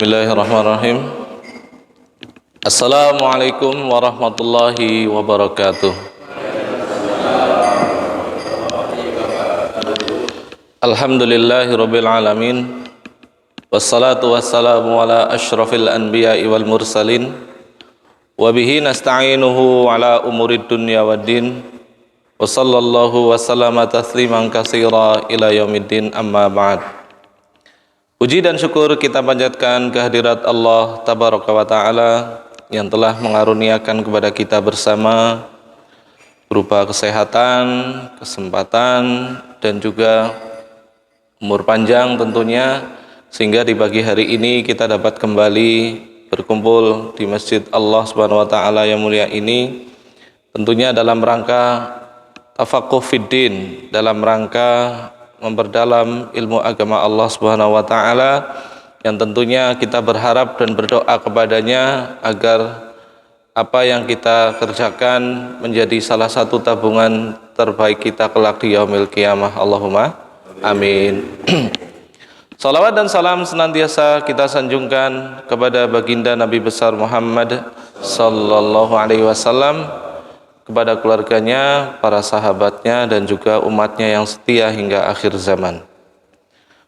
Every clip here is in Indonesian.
Bismillahirrahmanirrahim. Assalamualaikum warahmatullahi wabarakatuh. Alhamdulillahirabbil alamin. Wassalatu wassalamu ala asyrafil anbiya'i wal mursalin. Wa bihi nasta'inuhu ala umurid dunya waddin. Wa sallallahu wa sallama tasliman katsira ila yaumiddin, amma ba'd. Puji dan syukur kita panjatkan kehadirat Allah Tabaraka wa Ta'ala yang telah mengaruniakan kepada kita bersama berupa kesehatan, kesempatan, dan juga umur panjang tentunya, sehingga di pagi hari ini kita dapat kembali berkumpul di Masjid Allah Subhanahu wa Ta'ala yang mulia ini, tentunya dalam rangka tafaqquh fiddin, dalam rangka memperdalam ilmu agama Allah Subhanahu wa Ta'ala, yang tentunya kita berharap dan berdoa kepadanya agar apa yang kita kerjakan menjadi salah satu tabungan terbaik kita kelak di yaumil qiyamah. Allahumma amin. Salawat dan salam senantiasa kita sanjungkan kepada baginda Nabi besar Muhammad sallallahu alaihi wasallam, kepada keluarganya, para sahabatnya, dan juga umatnya yang setia hingga akhir zaman.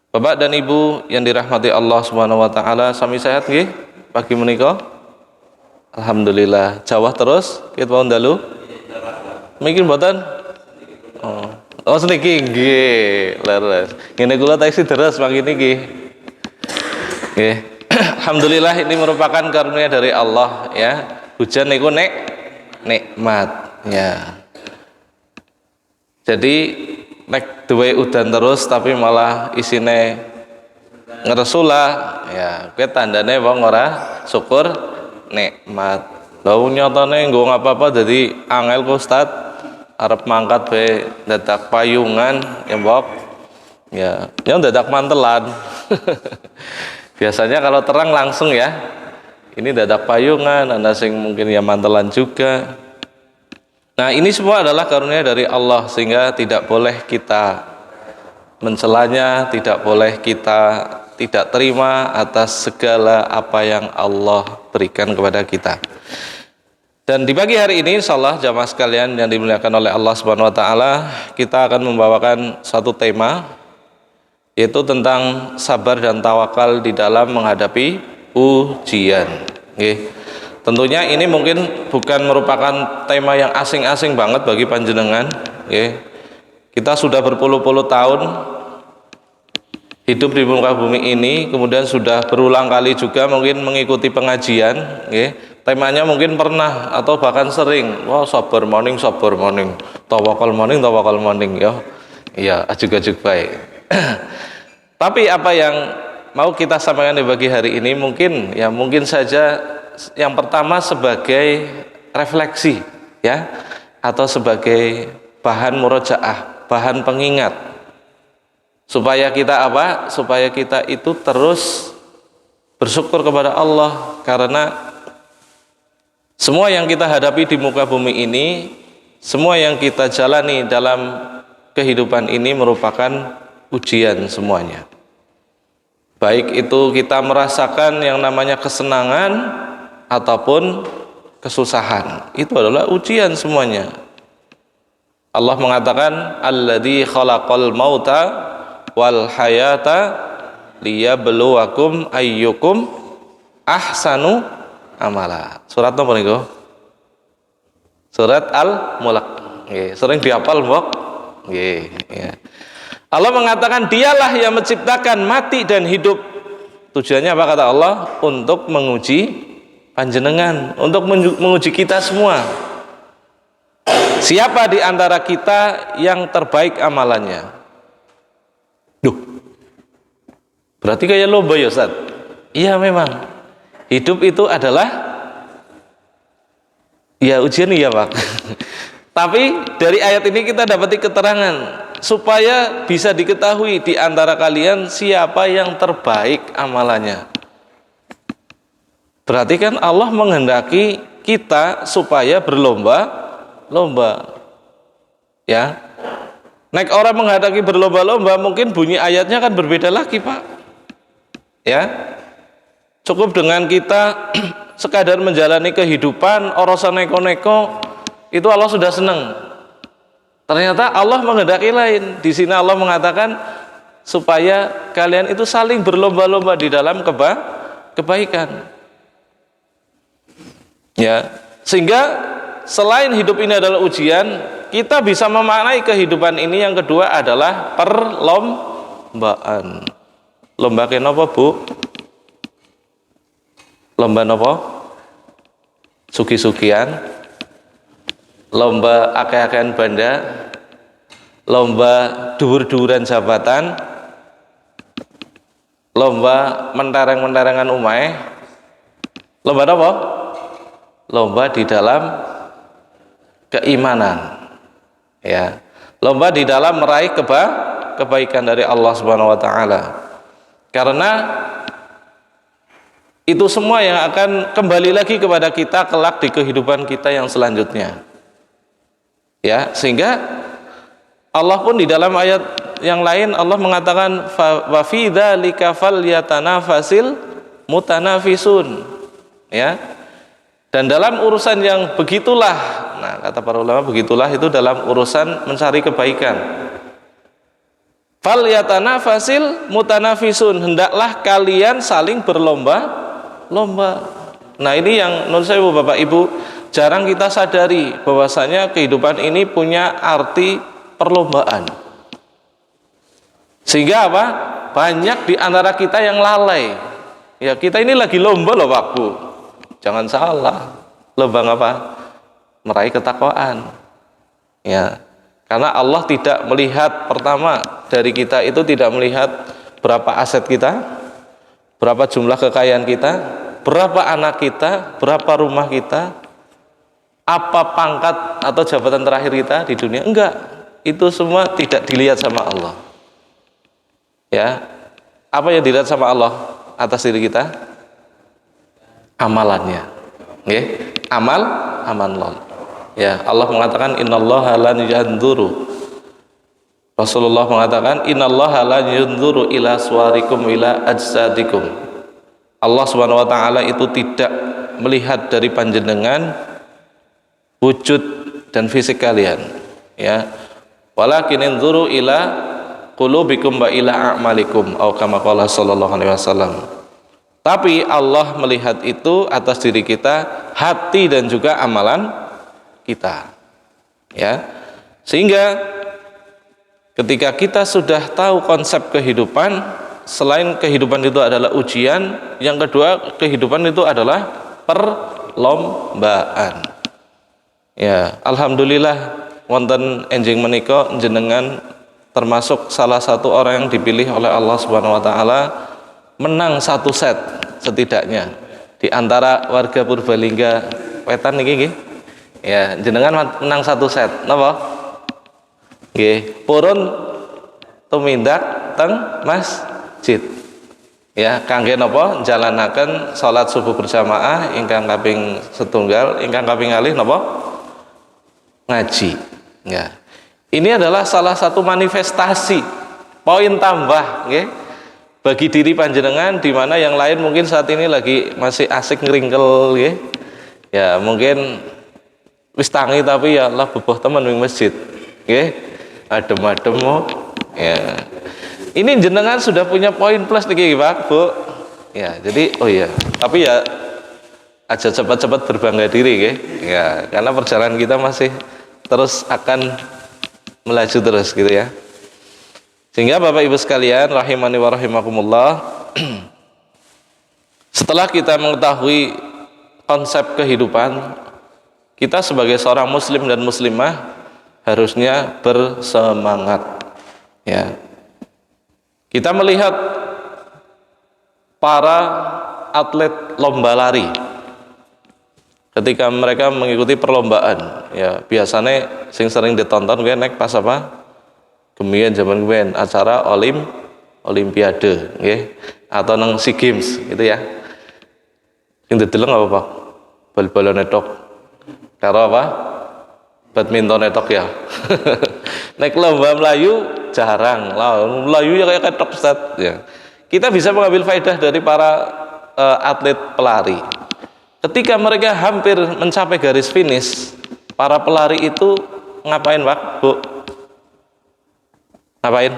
Bapak dan Ibu yang dirahmati Allah Subhanahu wa Ta'ala, sami sehat nggih pagi menika? Alhamdulillah. Jawah terus kita pun dalu. Mungkin mboten? Oh seniki nggih, leres. Ngene kula tak isi deres pagi niki. Nggih. Alhamdulillah, ini merupakan karunia dari Allah ya. Hujan niku nikmat ya. Jadi nek duwe udan terus tapi malah isine ngeresulah ya, kuwi tandane wong ora syukur nikmat. Lha nyatane nggo ngapa-apa dadi angel ku Ustaz, arep mangkat bae dadak payungan ya mbok. Ya, yang dadak mantelan. Biasanya kalau terang langsung ya. Ini dadak payungan, ada sing mungkin ya mantelan juga. Nah, ini semua adalah karunia dari Allah, sehingga tidak boleh kita mencelanya, tidak boleh kita tidak terima atas segala apa yang Allah berikan kepada kita. Dan di pagi hari ini insyaallah jamaah sekalian yang dimuliakan oleh Allah Subhanahu wa Ta'ala, kita akan membawakan satu tema, yaitu tentang sabar dan tawakal di dalam menghadapi ujian. Nggih. Tentunya ini mungkin bukan merupakan tema yang asing-asing banget bagi panjenengan. Nggih. Kita sudah berpuluh-puluh tahun hidup di muka bumi ini, kemudian sudah berulang kali juga mungkin mengikuti pengajian. Nggih. Temanya mungkin pernah atau bahkan sering. Wah, sabar morning, tawakal morning ya. Iya, ajuk-ajuk baik. Tapi apa yang mau kita sampaikan di pagi hari ini mungkin saja yang pertama sebagai refleksi ya, atau sebagai bahan murojaah, bahan pengingat, supaya kita apa? Supaya kita itu terus bersyukur kepada Allah, karena semua yang kita hadapi di muka bumi ini, semua yang kita jalani dalam kehidupan ini merupakan ujian semuanya. Baik itu kita merasakan yang namanya kesenangan ataupun kesusahan, itu adalah ujian semuanya. Allah mengatakan alladzi khalaqal mauta wal hayata liyabluwakum ayyukum ahsanu amala. Surat apa niku? Surat Al-Mulk. Nggih, sering dihafal, Mbok. Nggih, ya. Allah mengatakan dialah yang menciptakan mati dan hidup. Tujuannya apa kata Allah? Untuk menguji panjenengan, untuk menguji kita semua. Siapa di antara kita yang terbaik amalannya? Duh, berarti kayak lomba ya Ustaz? Iya memang. Hidup itu adalah ya ujian ya Pak. Tapi dari ayat ini kita dapati keterangan supaya bisa diketahui di antara kalian siapa yang terbaik amalannya. Berarti kan Allah menghendaki kita supaya berlomba-lomba. Ya. Nek orang menghadapi berlomba-lomba, mungkin bunyi ayatnya kan berbeda lagi, Pak. Ya. Cukup dengan kita sekadar menjalani kehidupan orosan neko-neko itu Allah sudah senang. Ternyata Allah menghendaki lain. Di sini Allah mengatakan supaya kalian itu saling berlomba-lomba di dalam kebaikan. Ya, sehingga selain hidup ini adalah ujian, kita bisa memaknai kehidupan ini yang kedua adalah perlombaan. Lomba kenapa, Bu? Lomba napa? Sugi-sugian. Lomba akeh-akehan banda, lomba dhuwur-dhuwuran jabatan, lomba mentereng-menterengan umahe. Lomba apa? Lomba di dalam keimanan. Ya. Lomba di dalam meraih kebaikan dari Allah Subhanahu wa taala. Karena itu semua yang akan kembali lagi kepada kita kelak di kehidupan kita yang selanjutnya. Ya, sehingga Allah pun di dalam ayat yang lain Allah mengatakan wa fi dzalika falyatanafasil mutanafisun. Ya. Dan dalam urusan yang begitulah, nah kata para ulama begitulah itu dalam urusan mencari kebaikan. Falyatanafasil mutanafisun, hendaklah kalian saling berlomba-lomba. Nah, ini yang menurut saya Bapak Ibu jarang kita sadari bahwasanya kehidupan ini punya arti perlombaan. Sehingga apa? Banyak di antara kita yang lalai. Ya, kita ini lagi lomba loh Pak Bu. Jangan salah. Lomba apa? Meraih ketakwaan. Ya. Karena Allah tidak melihat, pertama dari kita itu tidak melihat berapa aset kita, berapa jumlah kekayaan kita, berapa anak kita, berapa rumah kita, apa pangkat atau jabatan terakhir kita di dunia. Enggak, itu semua tidak dilihat sama Allah. Ya, apa yang dilihat sama Allah atas diri kita? Amalannya. Nggih, amal. Ya, Allah mengatakan innallaha la yanzuru. Rasulullah mengatakan innallaha la yanzuru ila suwarikum ila ajsadikum. Allah Subhanahu wa taala itu tidak melihat dari panjenengan wujud dan fisik kalian, ya. Walakin inzuru ila qulubikum wa ila a'malikum atau kama qala sallallahu alaihi wasallam. Tapi Allah melihat itu atas diri kita, hati dan juga amalan kita. Ya. Sehingga ketika kita sudah tahu konsep kehidupan, selain kehidupan itu adalah ujian, yang kedua kehidupan itu adalah perlombaan. Ya, alhamdulillah wonten enjing menika jenengan termasuk salah satu orang yang dipilih oleh Allah Subhanahu wa taala menang satu set setidaknya di antara warga Purbalingga Wetan niki nggih. Ya, jenengan menang satu set. Napa? Nggih, purun tumindak teng masjid. Ya, kangge napa? Jalanaken salat subuh berjamaah ingkang kaping setunggal, ingkang kaping kalih napa? Ngaji. Ya. Ini adalah salah satu manifestasi poin tambah nggih bagi diri panjenengan, di mana yang lain mungkin saat ini lagi masih asik ngeringkel nggih. Ya, mungkin wis tangi tapi ya Allah beboh temen ning masjid. Nggih. Adem-adem mo. Ya. Ini jenengan sudah punya poin plus niki Pak, Bu. Ya, jadi oh ya, tapi ya aja cepat-cepat berbangga diri nggih. Ya, karena perjalanan kita masih terus akan melaju terus gitu ya. Sehingga Bapak Ibu sekalian rahimani wa rahimakumullah, setelah kita mengetahui konsep kehidupan, kita sebagai seorang muslim dan muslimah harusnya bersemangat. Ya. Kita melihat para atlet lomba lari ketika mereka mengikuti perlombaan, ya biasanya sing sering ditonton gue naik pas apa? Kemian zaman gue acara olimpiade, nggih, atau nang SEA Games gitu ya. Sing dideleng apa Pak? Bal-balan netok. Karo apa? Badminton netok ya. Naik lomba Melayu jarang lah. Melayu ya kayak ketok Ustaz ya. Kita bisa mengambil faedah dari para atlet pelari. Ketika mereka hampir mencapai garis finish, para pelari itu ngapain, Pak? Bu? Ngapain?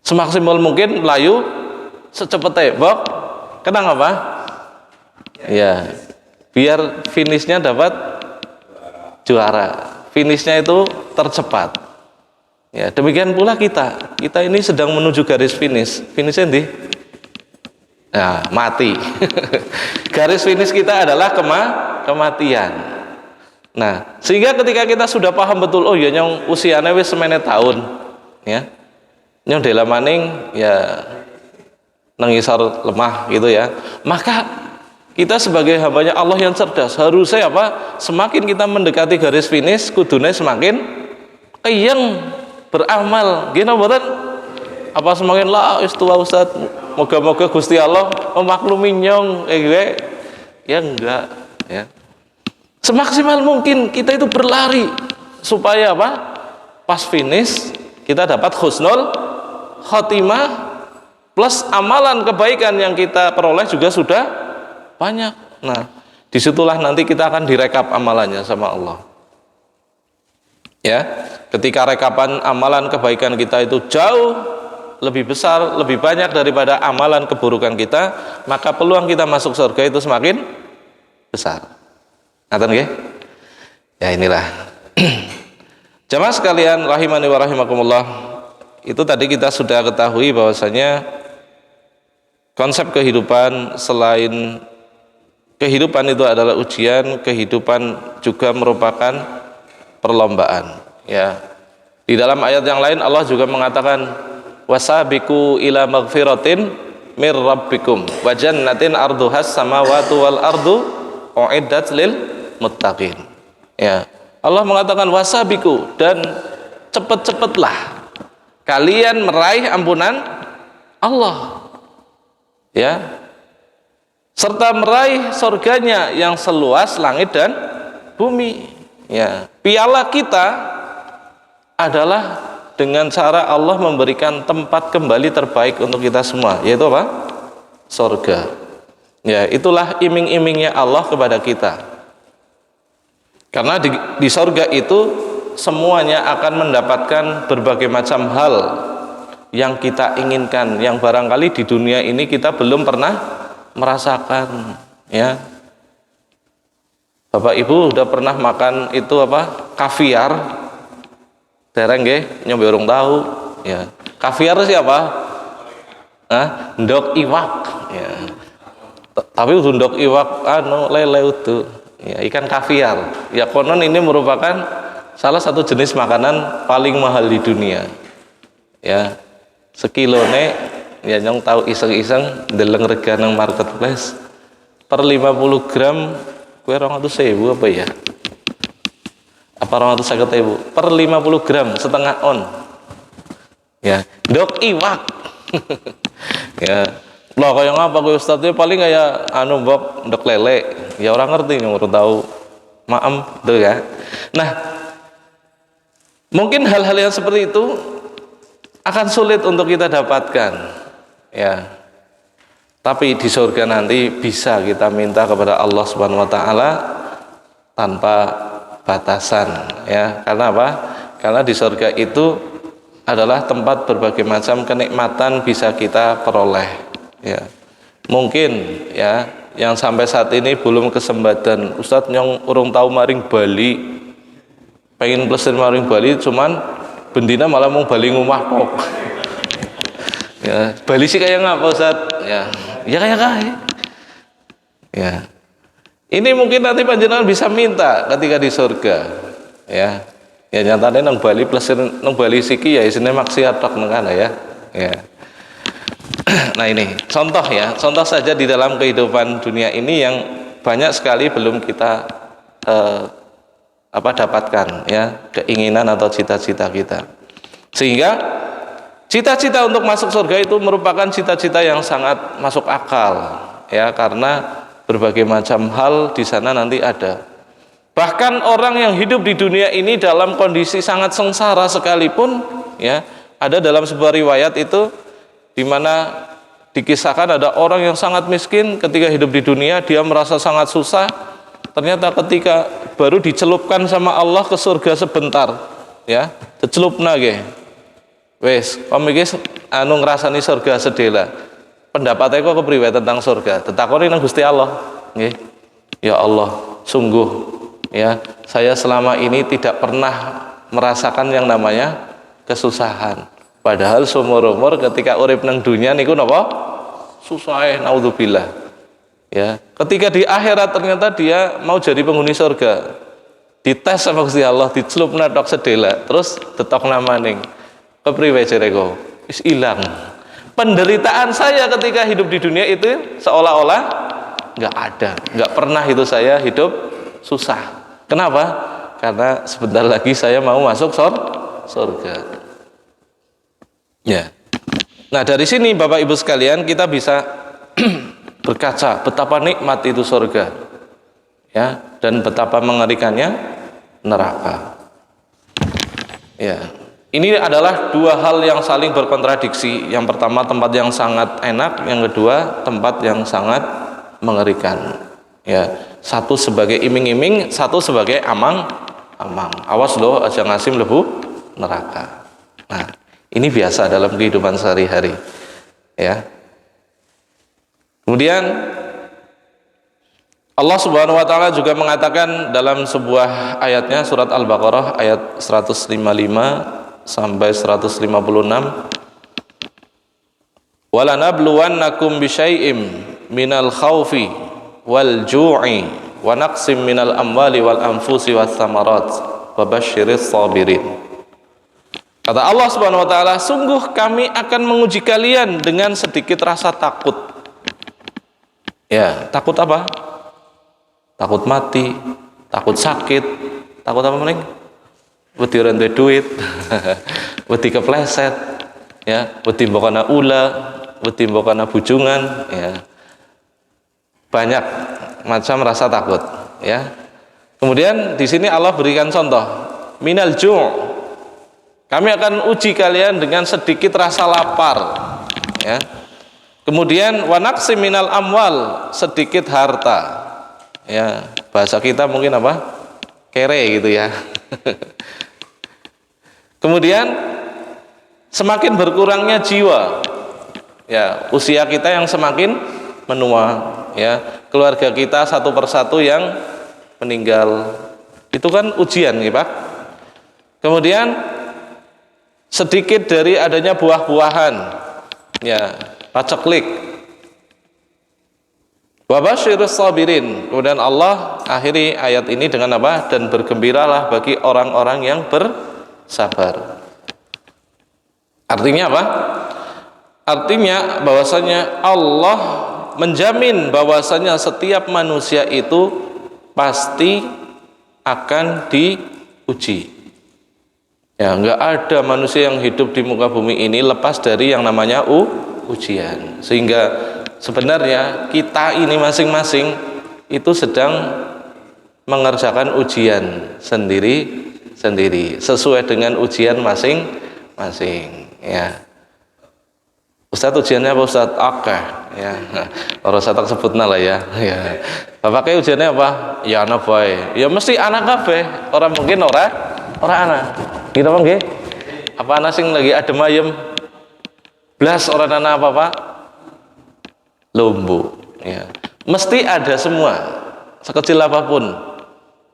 Semaksimal mungkin layu secepatnya, Bok. Kenapa, Pak? Ya, biar finishnya dapat juara. Finishnya itu tercepat. Ya, demikian pula kita. Kita ini sedang menuju garis finish. Finishnya di? Nah, mati. Garis finish kita adalah kematian. Nah, sehingga ketika kita sudah paham betul, oh ya nyong usianya wis semene tahun, ya. Nyong dela maning ya nengisar lemah gitu ya. Maka kita sebagai hambanya Allah yang cerdas harusnya apa? Semakin kita mendekati garis finish, kudune semakin keyeng beramal. Gini betul? Apa semakin lah tua Ustaz? Moga-moga Gusti Allah memaklumi nyong gue. Ya enggak, ya. Semaksimal mungkin kita itu berlari supaya apa? Pas finish kita dapat husnul khotimah plus amalan kebaikan yang kita peroleh juga sudah banyak. Nah, disitulah nanti kita akan direkap amalannya sama Allah. Ya, ketika rekapan amalan kebaikan kita itu jauh lebih besar, lebih banyak daripada amalan keburukan kita, maka peluang kita masuk surga itu semakin besar. Ngaten nggih? Ya inilah. Jamaah sekalian rahimani wa rahimakumullah. Itu tadi kita sudah ketahui bahwasanya konsep kehidupan selain kehidupan itu adalah ujian, kehidupan juga merupakan perlombaan, ya. Di dalam ayat yang lain Allah juga mengatakan wasabiqu ila magfiratin mir rabbikum wa jannatin arduhas samawati wal ardu uiddat lil muttaqin. Ya. Allah mengatakan wasabiqu, dan cepat-cepatlah kalian meraih ampunan Allah. Ya. Serta meraih surganya yang seluas langit dan bumi. Ya. Piala kita adalah dengan cara Allah memberikan tempat kembali terbaik untuk kita semua, yaitu apa? Surga. Ya, itulah iming-imingnya Allah kepada kita. Karena di surga itu semuanya akan mendapatkan berbagai macam hal yang kita inginkan, yang barangkali di dunia ini kita belum pernah merasakan, ya. Bapak Ibu udah pernah makan itu apa? Kaviar? Dereng nggih, nyombe urung tahu, ya. Kaviar siapa? Ndok iwak, ya. Tapi ndok iwak lele utuh. Ya, ikan kaviar. Ya konon ini merupakan salah satu jenis makanan paling mahal di dunia. Ya. Sekilone ya nyong tahu iseng-iseng ndeleng rega nang marketplace per 50 gram kuwi 200.000 apa ya? Apa 250.000 per 50 gram setengah on, ya. Ndok iwak. Ya loh, kayak ngapa gue Ustadz ya, paling kayak mbok ndok lele, ya orang ngerti yang baru tahu maem tuh ya. Nah, mungkin hal-hal yang seperti itu akan sulit untuk kita dapatkan, ya. Tapi di surga nanti bisa kita minta kepada Allah Subhanahu wa taala tanpa batasan, ya. Karena apa? Karena di surga itu adalah tempat berbagai macam kenikmatan bisa kita peroleh, ya. Mungkin ya yang sampai saat ini belum kesempatan, Ustadz nyong urung tahu maring Bali, pengen plesir maring Bali, cuman bendina malah mau Bali ngomah pok. Ya, Bali sih kayak ngapa Ustadz? Ya kayak ya. Ini mungkin nanti panjenengan bisa minta ketika di surga, ya. Ya nyatane nang Bali plesir nang Bali siki ya isine maksiat tok nang kana ya. Ya. Nah ini contoh ya, contoh saja di dalam kehidupan dunia ini yang banyak sekali belum kita dapatkan, ya, keinginan atau cita-cita kita. Sehingga cita-cita untuk masuk surga itu merupakan cita-cita yang sangat masuk akal, ya, karena berbagai macam hal di sana nanti ada. Bahkan orang yang hidup di dunia ini dalam kondisi sangat sengsara sekalipun, ya, ada dalam sebuah riwayat itu di mana dikisahkan ada orang yang sangat miskin ketika hidup di dunia, dia merasa sangat susah. Ternyata ketika baru dicelupkan sama Allah ke surga sebentar, ya, dicelupna ge. Wes, pamiki anu ngrasani surga sedela. Pendapatnya kok kepriwe tentang surga? Ditakoni nang Gusti Allah, nggih. Ya Allah, sungguh ya, saya selama ini tidak pernah merasakan yang namanya kesusahan. Padahal seumur-umur ketika urip nang dunia niku napa? Susah, naudzubillah. Ya, ketika di akhirat ternyata dia mau jadi penghuni surga. Dites sama Gusti Allah, dicelupna tok sedela, terus detokna maning. Kepriwe jareko? Wis ilang. Penderitaan saya ketika hidup di dunia itu seolah-olah nggak ada, nggak pernah itu saya hidup susah. Kenapa? Karena sebentar lagi saya mau masuk surga. Ya. Nah, dari sini Bapak Ibu sekalian kita bisa berkaca betapa nikmat itu surga, ya, dan betapa mengerikannya neraka. Ya. Ini adalah dua hal yang saling berkontradiksi. Yang pertama tempat yang sangat enak, yang kedua tempat yang sangat mengerikan. Ya, satu sebagai iming-iming, satu sebagai amang-amang. Awas loh, aja ngasim lebu neraka. Nah, ini biasa dalam kehidupan sehari-hari. Ya. Kemudian Allah Subhanahu wa taala juga mengatakan dalam sebuah ayatnya, surat Al-Baqarah ayat 155 sampai 156, walanabluwannakum bisyai'im minal khaufi wal ju'i wa naqsim minal amwali wal anfusi was samarat wa basyiris sabirin. Kata Allah Subhanahu wa taala, sungguh kami akan menguji kalian dengan sedikit rasa takut. Ya, takut apa? Takut mati, takut sakit, takut apa paling? Wedi ora duwe duit, wedi kepleset, ya, wedi mbok ana ula, wedi mbok ana bujungan, ya. Banyak macam rasa takut, ya. Kemudian di sini Allah berikan contoh, minal ju'. Kami akan uji kalian dengan sedikit rasa lapar, ya. Kemudian wa naqsim minal amwal, sedikit harta. Ya, bahasa kita mungkin apa? Kere gitu ya. Kemudian semakin berkurangnya jiwa, ya, usia kita yang semakin menua, ya, keluarga kita satu persatu yang meninggal, itu kan ujian, ya Pak. Kemudian sedikit dari adanya buah-buahan, ya, paceklik. Wa basyirus sabirin. Kemudian Allah akhiri ayat ini dengan apa? Dan bergembiralah bagi orang-orang yang bersabar. Artinya apa? Artinya bahwasanya Allah menjamin bahwasanya setiap manusia itu pasti akan diuji. Ya, enggak ada manusia yang hidup di muka bumi ini lepas dari yang namanya ujian. Sehingga sebenarnya kita ini masing-masing itu sedang mengerjakan ujian sendiri sesuai dengan ujian masing-masing, ya. Ustadz ujiannya apa Ustadz? Oke, ya. Orang saya tak sebutna lah ya. Ya. Bapaknya ujiannya apa? Ya anak boy. Ya mesti anak kabeh. Orang mungkin orang anak. Gitu Bang nggih? Apa anak sing lagi adem ayem? Blas orang anak apa Pak? Lombo, ya. Mesti ada semua, sekecil apapun,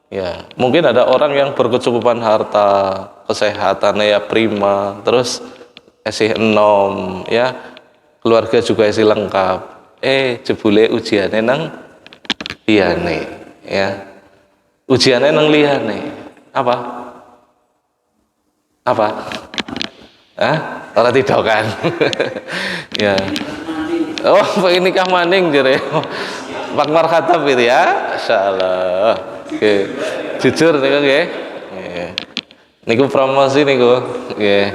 ya. Mungkin ada orang yang berkecukupan harta, kesehatannya ya prima, terus esih enom, ya, keluarga juga esih lengkap. Jebule ujiannya nang liyane, ya. Ujiannya nang liyane. Apa? Orang tidak kan? Ya. Oh, ini kah maning jere. Pak Markhatab itu ya. Insyaallah. Oke. Jujur niku nggih. Nggih. Niku promosi niku. Nggih.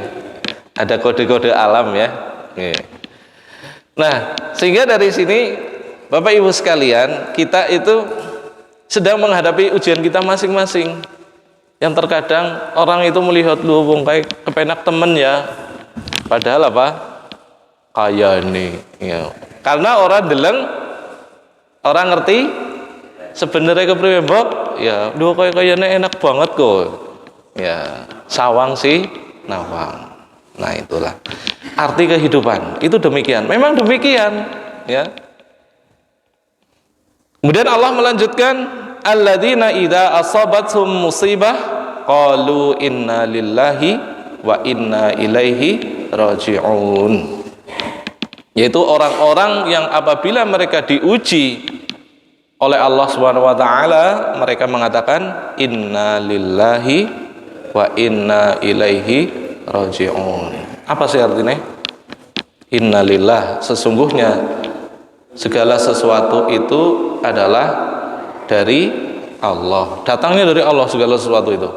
Ada kode-kode alam ya. Nggih. Nah, sehingga dari sini Bapak Ibu sekalian, kita itu sedang menghadapi ujian kita masing-masing. Yang terkadang orang itu melihat lu wong kayak kepenak temen ya. Padahal apa? kaya nih ya. Karena orang deleng orang ngerti sebenarnya kepriwe mbok ya duh kayane enak banget kok ya sawang sih nawang. Nah itulah arti kehidupan itu demikian, memang demikian ya. Kemudian Allah melanjutkan alladzina idza asabathum musibah qalu inna lillahi wa inna ilaihi raji'un, yaitu orang-orang yang apabila mereka diuji oleh Allah Subhanahu wa taala mereka mengatakan inna lillahi wa inna ilaihi raji'un. Apa sih artinya? Innalillah, sesungguhnya segala sesuatu itu adalah dari Allah, datangnya dari Allah segala sesuatu itu.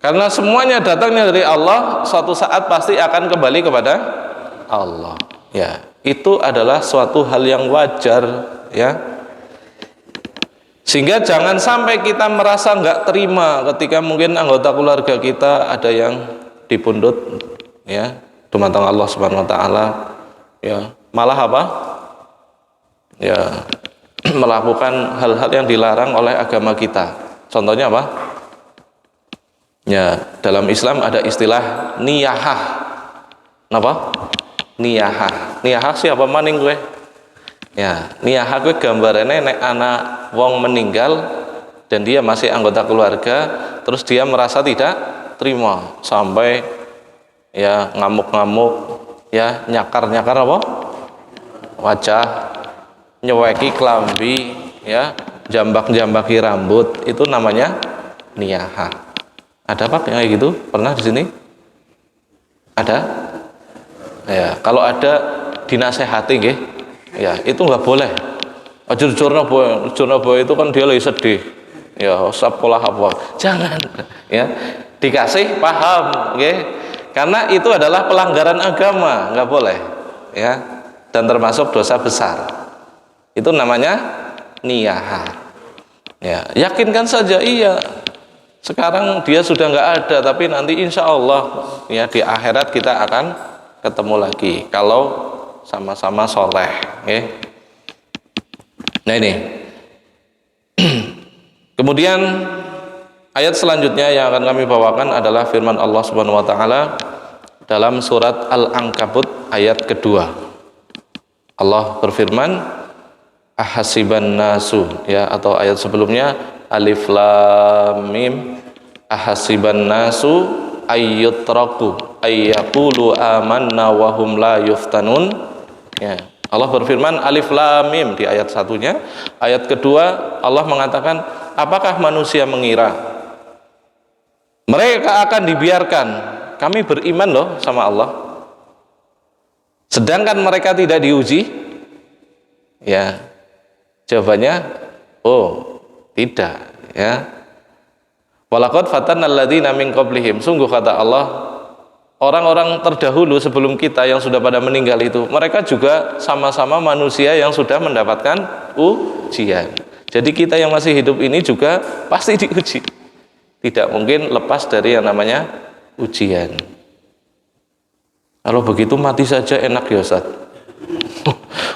Karena semuanya datangnya dari Allah, suatu saat pasti akan kembali kepada Allah. Ya, itu adalah suatu hal yang wajar, ya. Sehingga jangan sampai kita merasa nggak terima ketika mungkin anggota keluarga kita ada yang dipundhut, ya, dumateng Allah Subhanahu Wa Taala, ya, malah apa? Ya, melakukan hal-hal yang dilarang oleh agama kita. Contohnya apa? Ya, dalam Islam ada istilah niyahah. Napa? Niyahah. Niyahah siapa maning gue? Ya, niyahah gue gambarannya nek anak wong meninggal dan dia masih anggota keluarga, terus dia merasa tidak terima sampai ya ngamuk-ngamuk, ya nyakar-nyakar apa? Wajah, nyeweki klambi, ya, jambak-jambaki rambut, itu namanya niyahah. Ada apa kayak gitu? Pernah di sini? Ada? Ya, kalau ada dinasehati nggih. Ya, itu nggak boleh. Jujurna boy itu kan dia lagi sedih. Ya, sekolah apa? Jangan. Ya, dikasih paham, nggih. Karena itu adalah pelanggaran agama, nggak boleh. Ya, dan termasuk dosa besar. Itu namanya niyahah. Ya, yakinkan saja iya. Sekarang dia sudah nggak ada, tapi nanti insya Allah ya di akhirat kita akan ketemu lagi kalau sama-sama soleh. Okay? Nah ini, kemudian ayat selanjutnya yang akan kami bawakan adalah firman Allah Subhanahu Wa Taala dalam surat Al-Ankabut ayat kedua. Allah berfirman, ahasiban nasu, ya, atau ayat sebelumnya alif lam mim ahasiban nasu ayyutraku ayyaqulu amanna wa hum la yuftanun. Ya, Allah berfirman alif lam mim di ayat satunya. Ayat kedua Allah mengatakan, apakah manusia mengira mereka akan dibiarkan kami beriman loh sama Allah sedangkan mereka tidak diuji? Ya, jawabannya oh tidak, ya. Walaqad fatanna alladzina min qablihim, sungguh kata Allah orang-orang terdahulu sebelum kita yang sudah pada meninggal itu mereka juga sama-sama manusia yang sudah mendapatkan ujian. Jadi kita yang masih hidup ini juga pasti diuji, tidak mungkin lepas dari yang namanya ujian. Kalau begitu mati saja enak ya Ustaz.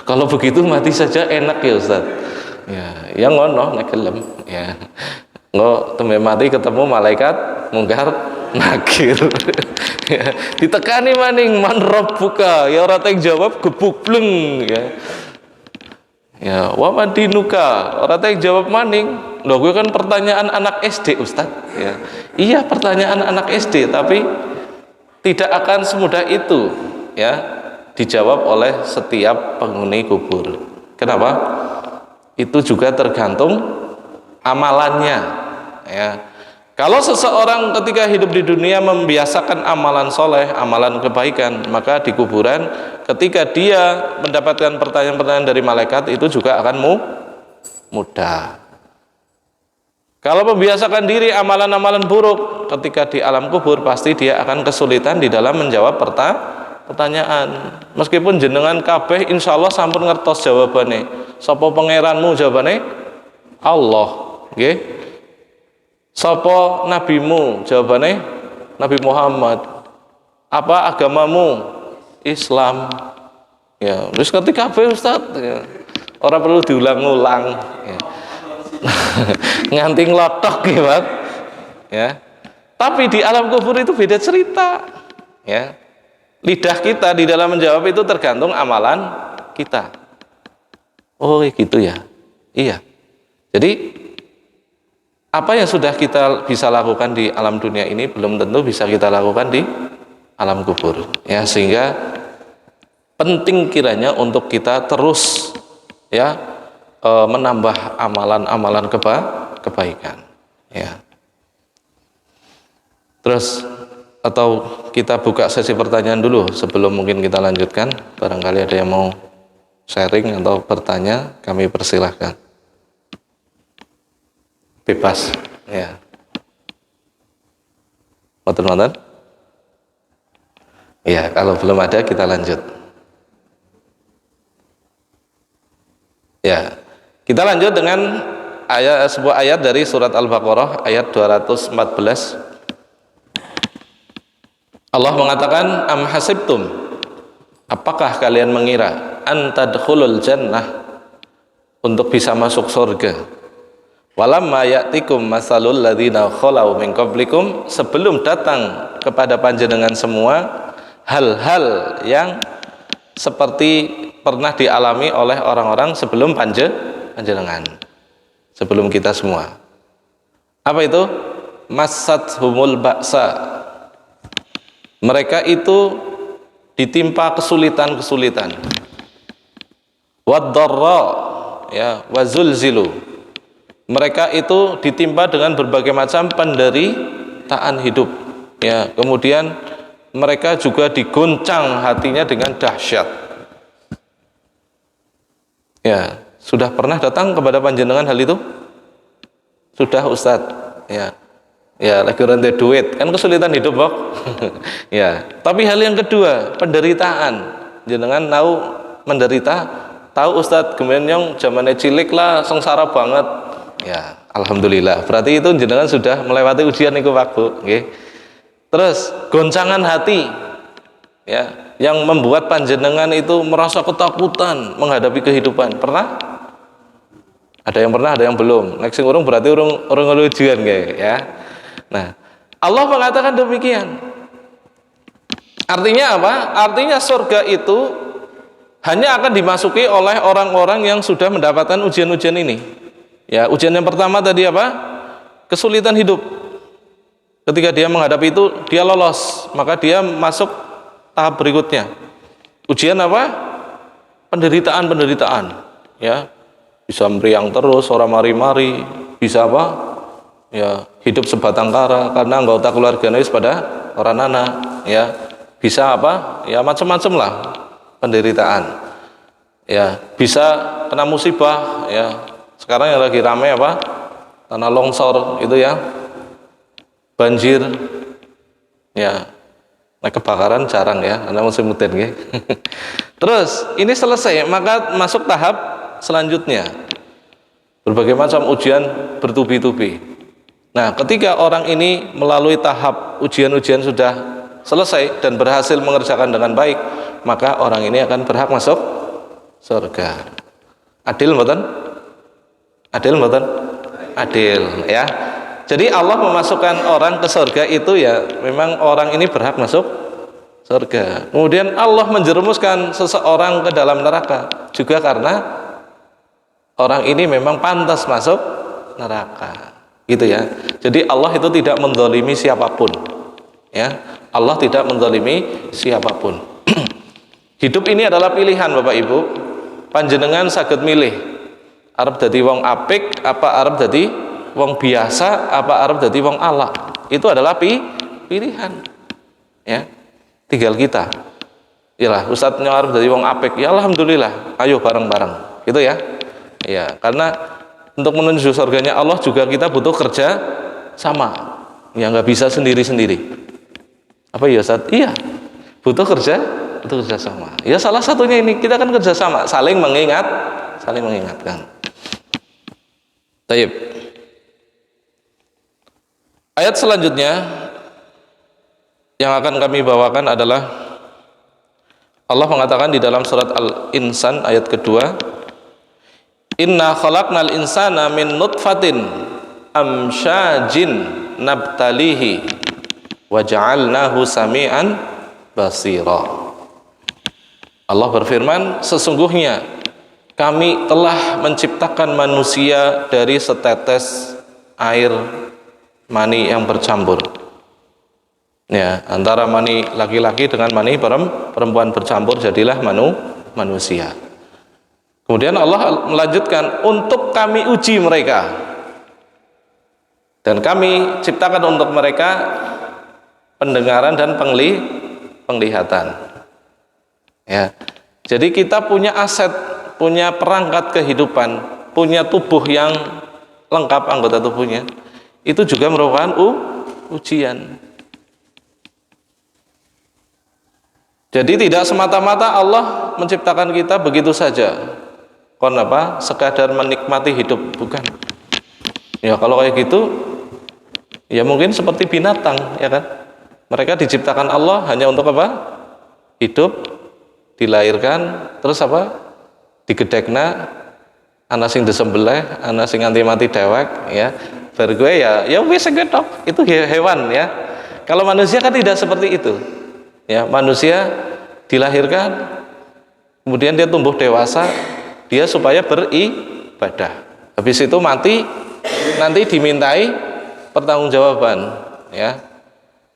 Kalau begitu mati saja enak ya Ustaz. Ya, yang ngono nek gelem ya. Engko tembe mati ketemu malaikat mungkar nakir. Ya, ditekani maning man rabbuka, ya ora teng jawab gebuk bleng ya. Ya, wa madinuka, ora teng jawab maning. Lho gue kan pertanyaan anak SD Ustaz ya. Iya, pertanyaan anak SD, tapi tidak akan semudah itu ya dijawab oleh setiap penghuni kubur. Kenapa? Itu juga tergantung amalannya, ya. Kalau seseorang ketika hidup di dunia membiasakan amalan soleh, amalan kebaikan, maka di kuburan ketika dia mendapatkan pertanyaan-pertanyaan dari malaikat itu juga akan mudah. Kalau membiasakan diri amalan-amalan buruk, ketika di alam kubur pasti dia akan kesulitan di dalam menjawab pertanyaan. Meskipun jenengan kabeh insya Allah sampun ngertos jawabannya. Sapa pangeranmu? Jawabannya Allah. Nggih. Sapa nabimu? Jawabannya Nabi Muhammad. Apa agamamu? Islam. Ya, wis ngerti kabeh Ustaz. Ya. Ora perlu diulang-ulang. Ya. Nganti nglotok ya, Pak. Ya. Tapi di alam kubur itu beda cerita. Ya. Lidah kita di dalam menjawab itu tergantung amalan kita. Oh, gitu ya. Iya. Jadi apa yang sudah kita bisa lakukan di alam dunia ini belum tentu bisa kita lakukan di alam kubur. Ya, sehingga penting kiranya untuk kita terus ya menambah amalan-amalan kebaikan. Ya. Terus atau kita buka sesi pertanyaan dulu sebelum mungkin kita lanjutkan. Barangkali ada yang mau sharing atau bertanya, kami persilahkan. Bebas, ya. Nonton? Ya, kalau belum ada kita lanjut. Ya, kita lanjut dengan sebuah ayat dari surat Al-Baqarah ayat 214. Allah mengatakan, am hasibtum, apakah kalian mengira antadkhulul jannah, untuk bisa masuk surga, walamma ya'tikum masalul ladzina khalau min qablikum, sebelum datang kepada panjenengan semua hal-hal yang seperti pernah dialami oleh orang-orang sebelum panjenengan, sebelum kita semua. Apa itu? Massathumul ba'sa, mereka itu ditimpa kesulitan-kesulitan. Wad-dharra, ya, wazulzilu, mereka itu ditimpa dengan berbagai macam penderitaan hidup, ya. Kemudian mereka juga digoncang hatinya dengan dahsyat. Ya, sudah pernah datang kepada panjenengan hal itu? Sudah, Ustadz. Ya. Ya, lagi rente duit, kan kesulitan hidup, Bok. Ya, tapi hal yang kedua, penderitaan. Jenengan tahu menderita? Tahu Ustadz, gemenyong zamannya cilik lah, sengsara banget. Ya, alhamdulillah. Berarti itu jenengan sudah melewati ujian itu, Pak Bu. Okay. Terus goncangan hati, ya, yang membuat panjenengan itu merasa ketakutan menghadapi kehidupan. Pernah? Ada yang pernah, ada yang belum. Next urung berarti urung ujian, kayak, ya. Nah, Allah mengatakan demikian. Artinya apa? Artinya surga itu hanya akan dimasuki oleh orang-orang yang sudah mendapatkan ujian-ujian ini. Ya, ujian yang pertama tadi apa? Kesulitan hidup. Ketika dia menghadapi itu, dia lolos, maka dia masuk tahap berikutnya. Ujian apa? Penderitaan-penderitaan. Ya, bisa meriang terus, orang mari-mari, bisa apa? Ya, hidup sebatang kara karena anggota keluarganya pada orang anak. Ya, bisa apa? Ya, macam-macam lah penderitaan. Ya, bisa kena musibah. Ya. Sekarang yang lagi ramai apa? Tanah longsor itu, ya, banjir, ya. Nah, kebakaran jarang, ya, karena musim hujan, ya. Terus ini selesai, maka masuk tahap selanjutnya. Berbagai macam ujian bertubi-tubi. Nah, ketika orang ini melalui tahap ujian-ujian sudah selesai dan berhasil mengerjakan dengan baik, maka orang ini akan berhak masuk surga. Adil mboten? Adil mboten? Adil, ya. Jadi Allah memasukkan orang ke surga itu, ya, memang orang ini berhak masuk surga. Kemudian Allah menjerumuskan seseorang ke dalam neraka juga karena orang ini memang pantas masuk neraka. Gitu, ya. Jadi Allah itu tidak menzalimi siapapun. Ya. Allah tidak menzalimi siapapun. Hidup ini adalah pilihan, Bapak Ibu. Panjenengan saged milih arep dadi wong apik apa arep dadi wong biasa apa arep dadi wong ala. Itu adalah pilihan. Ya. Tinggal kita. Iyalah, Ustadznya arep dadi wong apik. Ya alhamdulillah, ayo bareng-bareng. Gitu, ya. Ya, karena untuk menuju surganya Allah juga kita butuh kerja sama. Ya, nggak bisa sendiri-sendiri. Apa ya, Ustadz? Iya. Butuh kerja sama. Ya, salah satunya ini kita kan kerja sama, saling mengingatkan. Taib. Ayat selanjutnya yang akan kami bawakan adalah Allah mengatakan di dalam surat Al-Insan ayat kedua, inna khalaqnal insana min nutfatin amsyajin nabtalihi wa ja'alnahu sami'an basira. Allah berfirman, sesungguhnya kami telah menciptakan manusia dari setetes air mani yang bercampur. Ya, antara mani laki-laki dengan mani perempuan bercampur jadilah manusia. Kemudian Allah melanjutkan, untuk kami uji mereka. Dan kami ciptakan untuk mereka pendengaran dan penglihatan. Ya. Jadi kita punya aset, punya perangkat kehidupan, punya tubuh yang lengkap anggota tubuhnya. Itu juga merupakan ujian. Jadi tidak semata-mata Allah menciptakan kita begitu saja. Kenapa? Sekadar menikmati hidup, bukan. Ya kalau kayak gitu, ya mungkin seperti binatang, ya kan? Mereka diciptakan Allah hanya untuk apa? Hidup, dilahirkan, terus apa? Digedekna, ana sing disembelih, ana sing nganti mati dewek, ya. Bar gue ya wis segetok, itu hewan ya. Kalau manusia kan tidak seperti itu. Ya, manusia dilahirkan, kemudian dia tumbuh dewasa, dia supaya beribadah. Habis itu mati, nanti dimintai pertanggungjawaban, ya.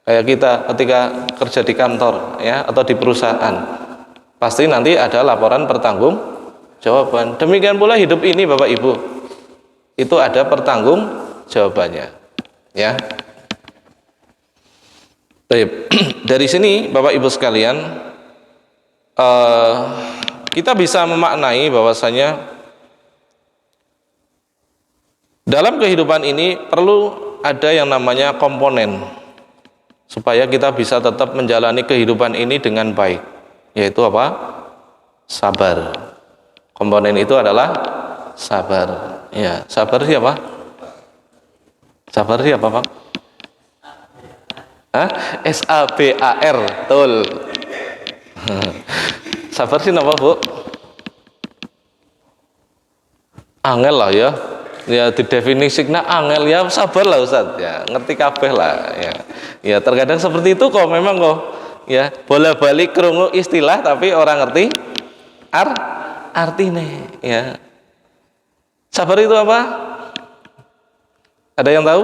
Kayak kita ketika kerja di kantor, ya, atau di perusahaan, pasti nanti ada laporan pertanggungjawaban. Demikian pula hidup ini, Bapak Ibu, itu ada pertanggungjawabannya, ya. Baik. Dari sini Bapak Ibu sekalian, kita bisa memaknai bahwasanya dalam kehidupan ini perlu ada yang namanya komponen supaya kita bisa tetap menjalani kehidupan ini dengan baik, yaitu apa? Sabar. Komponen itu adalah sabar. Ya, sabar siapa? Sabar siapa, Pak? S-A-B-A-R, betul. Sabar sih apa, Bu? Angel lah ya. Ya didefinisikan angel ya, sabar lah Ustaz ya, ngerti kabeh lah ya. Ya terkadang seperti itu kok, memang kok ya, bola-balik krungu istilah tapi orang ngerti artinya ya. Sabar itu apa? Ada yang tahu?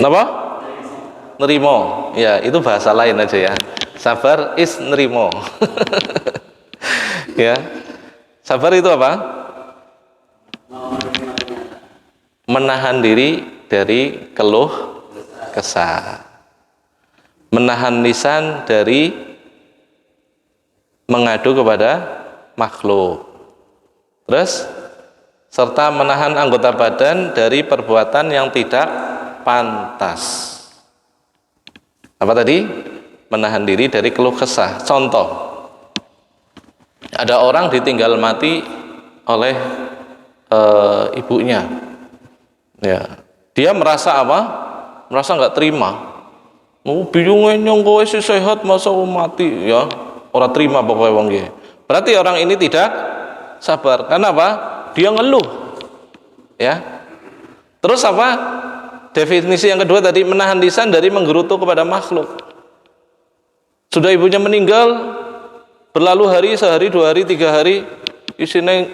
Kenapa? Nerimo. Ya, itu bahasa lain aja ya. Sabar is nerimo. Ya. Sabar itu apa? Menahan diri dari keluh kesah. Menahan lisan dari mengadu kepada makhluk. Terus serta menahan anggota badan dari perbuatan yang tidak pantas. Apa tadi? Menahan diri dari keluh kesah. Contoh, ada orang ditinggal mati oleh ibunya. Ya, dia merasa apa? Merasa nggak terima. Biyunge nyong kowe sih sehat masa mati ya. Ora terima pokoknya wong nggih. Berarti orang ini tidak sabar. Karena apa? Dia ngeluh. Ya. Terus apa? Definisi yang kedua tadi, menahan lisan dari menggerutu kepada makhluk. Sudah ibunya meninggal, berlalu hari, sehari, 2 hari, 3 hari, isine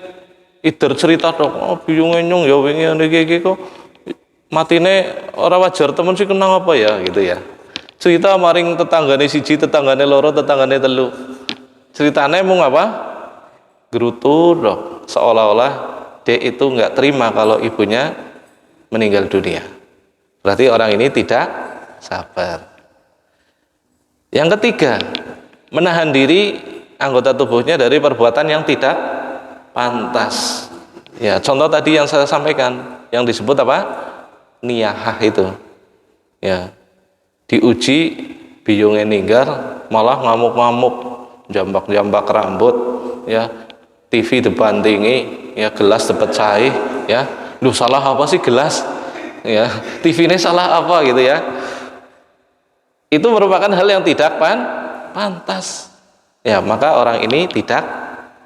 ider cerita dok, oh biyunge nyong ya wingi iki kok matine ora wajar, temen sih kenang apa ya gitu ya. Cerita maring tetanggane siji, tetanggane loro, tetanggane telu. Ceritanya mung apa? Gerutu dok, seolah-olah dia itu nggak terima kalau ibunya meninggal dunia. Berarti orang ini tidak sabar. Yang ketiga, menahan diri anggota tubuhnya dari perbuatan yang tidak pantas. Ya, contoh tadi yang saya sampaikan, yang disebut apa? Niyahah itu. Ya, diuji biyunge ninggar, malah ngamuk-ngamuk, jambak-jambak rambut, ya, TV depan tinggi, ya, gelas dipecahi, ya. Lu salah apa sih gelas? Ya, TV ini salah apa gitu ya. itu merupakan hal yang tidak pantas. Ya, maka orang ini tidak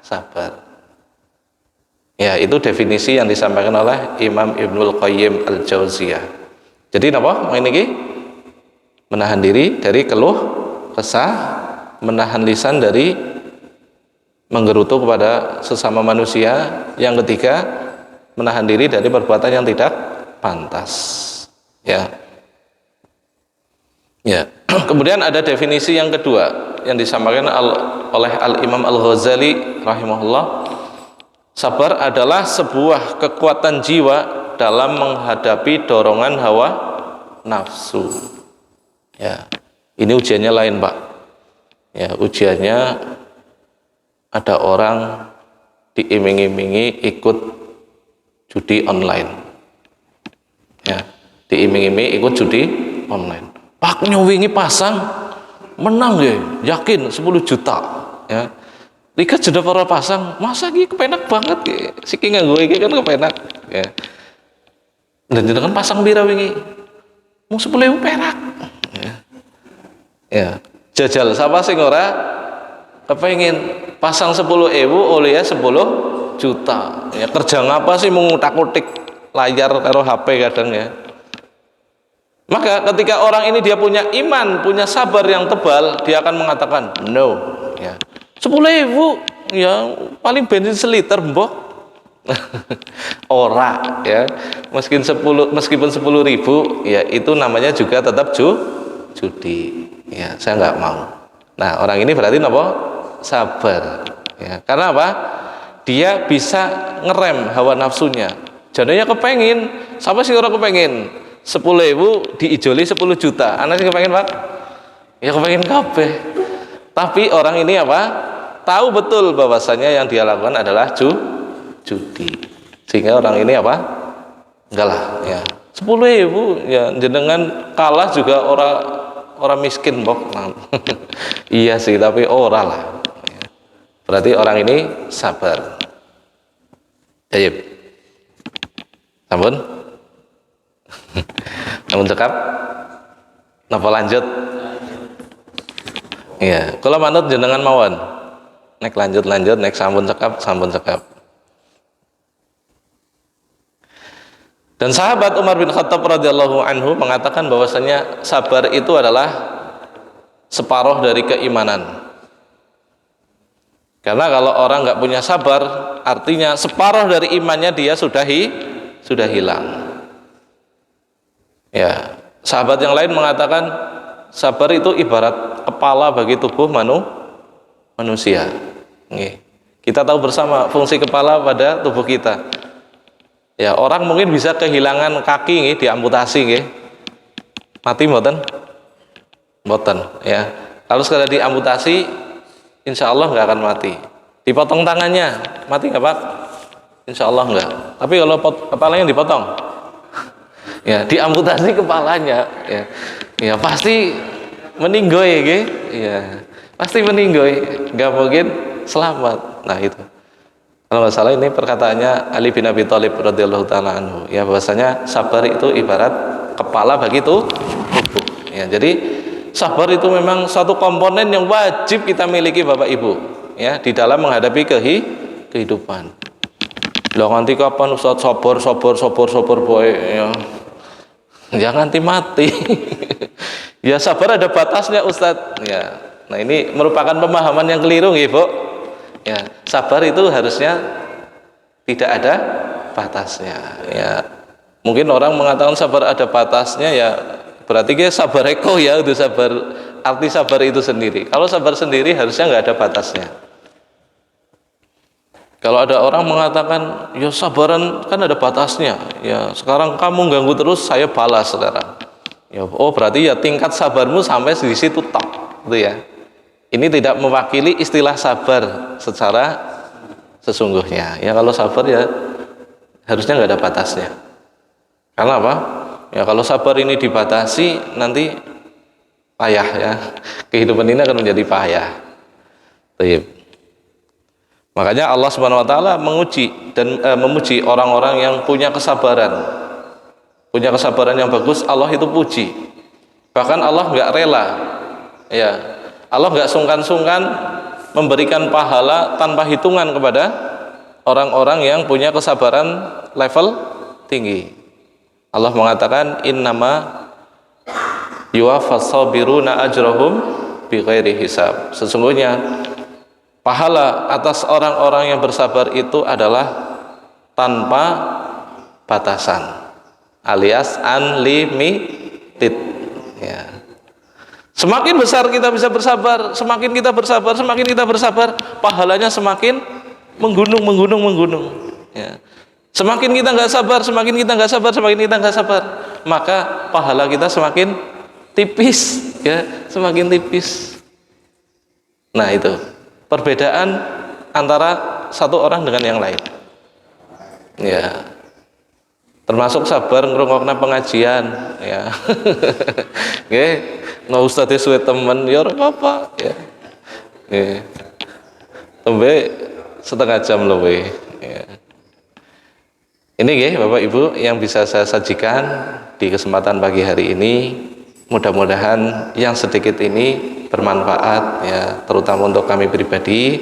sabar. Ya, itu definisi yang disampaikan oleh Imam Ibnul Qayyim Al-Jauziyah. Jadi napa ini menahan diri dari keluh kesah, menahan lisan dari menggerutu kepada sesama manusia. Yang ketiga, menahan diri dari perbuatan yang tidak pantas. Ya. Ya. Kemudian ada definisi yang kedua yang disampaikan oleh Al-Imam Al-Ghazali rahimahullah. Sabar adalah sebuah kekuatan jiwa dalam menghadapi dorongan hawa nafsu. Ya, ini ujiannya lain, Pak. Ya, ujiannya ada orang diiming-imingi ikut judi online. Ya, diiming-imingi ikut judi online. Pak nyuwingi pasang menang ya, yakin 10 juta. Ya. Liga jeda para pasang, masa iki kepenak banget ya. Siki nganggo iki kan kepenak ya. Dan jenengan pasang pira wingi? Mung 10.000 perak. Ya. Ya. Jajal sapa sing ora kepengin pasang 10.000 oleh ya 10 juta. Ya kerja ngapa sih mung utak-utik layar karo HP kadang ya. Maka ketika orang ini dia punya iman, punya sabar yang tebal, dia akan mengatakan no ya. 10.000 ya paling bensin seliter mbok. Ora ya, meskipun 10.000 ya itu namanya juga tetap judi ya, saya nggak mau. Nah orang ini berarti apa? Sabar ya. Karena apa? Dia bisa ngerem hawa nafsunya. Jadinya kepengin, siapa sih orang kepengin 10.000 diijoli 10 juta, anak sih kepengin Pak? Ya kepengin kabeh. Tapi orang ini apa? Tahu betul bahwasanya yang dia lakukan adalah judi. Sehingga orang ini apa? Enggak lah ya. 10.000 ya jenengan kalah juga orang miskin mbok. Iya sih, tapi ora lah. Berarti orang ini sabar. Ayo. Sampun? Sampun cekap? Napa lanjut? Iya, kalau manut jenengan mawon. Nek lanjut, nek sampun cekap. Dan sahabat Umar bin Khattab radhiyallahu anhu mengatakan bahwasanya sabar itu adalah separuh dari keimanan. Karena kalau orang nggak punya sabar, artinya separuh dari imannya dia sudah hilang. Ya, sahabat yang lain mengatakan sabar itu ibarat kepala bagi tubuh manusia. Kita tahu bersama fungsi kepala pada tubuh kita. Ya, orang mungkin bisa kehilangan kaki diamputasi mati mboten? Mboten ya. Kalau sekadar diamputasi insya Allah nggak akan mati. Dipotong tangannya mati nggak Pak? Insya Allah nggak. Tapi kalau kepalanya dipotong ya diamputasi kepalanya ya pasti meninggoy ya pasti meninggoy, nggak mungkin selamat. Nah itu kalau nggak salah ini perkataannya Ali bin Abi Thalib radhiyallahu taala anhu ya, bahwasanya sabar itu ibarat kepala bagi tubuh ya. Jadi sabar itu memang satu komponen yang wajib kita miliki Bapak Ibu ya di dalam menghadapi kehidupan. Lah nganti kapan Ustaz sabar boy ya. Jangan mati. Ya sabar ada batasnya Ustaz ya. Nah ini merupakan pemahaman yang keliru nggih Bu. Ya, sabar itu harusnya tidak ada batasnya. Ya, mungkin orang mengatakan sabar ada batasnya ya, berarti dia sabar eko ya, itu sabar. Arti sabar itu sendiri. Kalau sabar sendiri harusnya nggak ada batasnya. Kalau ada orang mengatakan ya sabaran kan ada batasnya. Ya sekarang kamu ganggu terus, saya balas sekarang. Ya, oh berarti ya tingkat sabarmu sampai di situ top, gitu ya. Ini tidak mewakili istilah sabar secara sesungguhnya. Ya kalau sabar ya harusnya nggak ada batasnya. Karena apa? Ya kalau sabar ini dibatasi nanti payah ya. Kehidupan ini akan menjadi payah. Baik. Makanya Allah Subhanahu wa taala menguji dan memuji orang-orang yang punya kesabaran. Punya kesabaran yang bagus, Allah itu puji. Bahkan Allah nggak rela, ya, Allah nggak sungkan-sungkan memberikan pahala tanpa hitungan kepada orang-orang yang punya kesabaran level tinggi. Allah mengatakan innama yuwaffas sabiruna ajrahum bighairi hisab. Sesungguhnya pahala atas orang-orang yang bersabar itu adalah tanpa batasan, alias unlimited, ya. Semakin besar kita bisa bersabar, semakin kita bersabar, pahalanya semakin menggunung, ya. Semakin kita nggak sabar, maka pahala kita semakin tipis, ya, semakin tipis. Nah, itu perbedaan antara satu orang dengan yang lain, ya. Termasuk sabar ngrungokna pengajian, ya. Nggih, no ustadz suwe temen ya ora apa, ya. Nggih. Tembe setengah jam lebih, ya. Ini nggih Bapak Ibu yang bisa saya sajikan di kesempatan pagi hari ini. Mudah-mudahan yang sedikit ini bermanfaat, ya, terutama untuk kami pribadi,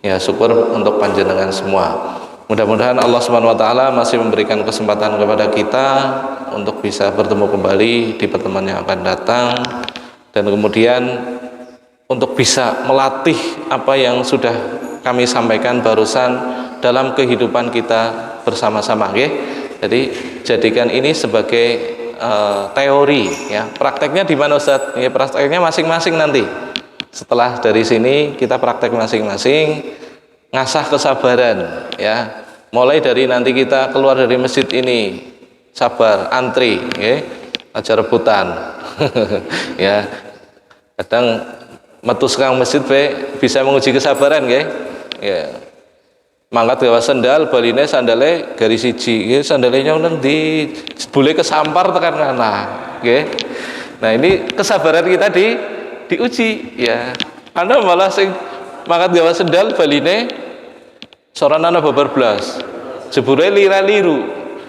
ya, syukur untuk panjenengan semua. Mudah-mudahan Allah Subhanahu wa taala masih memberikan kesempatan kepada kita untuk bisa bertemu kembali di pertemuan yang akan datang, dan kemudian untuk bisa melatih apa yang sudah kami sampaikan barusan dalam kehidupan kita bersama-sama, ya. Jadi jadikan ini sebagai teori, ya. Prakteknya di mana Ustaz? Ya, prakteknya masing-masing nanti. Setelah dari sini kita praktek masing-masing, ngasah kesabaran, ya. Mulai dari nanti kita keluar dari masjid ini, sabar, antri, ya, aja rebutan. Ya. Kadang metu sekang masjid bisa menguji kesabaran, ya. Ya. Mangkat gawa sendal, baline sandale garis siji, nggih, sandalenya nang di boleh kesampar tekan kana, nggih. Nah, ini kesabaran kita diuji, ya. Anda malah sing mangkat gawa sendal baline soranana babar blas. Jebule lira-liru.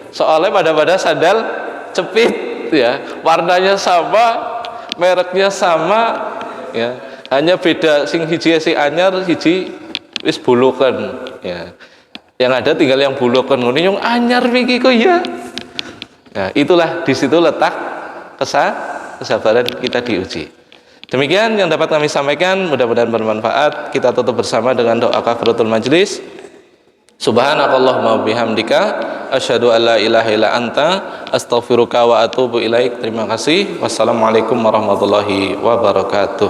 Soalnya pada sandal cepit, ya. Warnanya sama, mereknya sama, ya. Hanya beda sing hiji sing anyar, hiji wis bolokan, ya. Yang ada tinggal yang bolokan ngene yang anyar iki kok, ya. Nah, itulah di situ letak kesabaran kita diuji. Demikian yang dapat kami sampaikan, mudah-mudahan bermanfaat. Kita tutup bersama dengan doa kafaratul majlis. Subhanakallahumma bihamdika asyhadu an la ilaha illa anta astaghfiruka wa atubu ilaik. Terima kasih. Wassalamualaikum warahmatullahi wabarakatuh.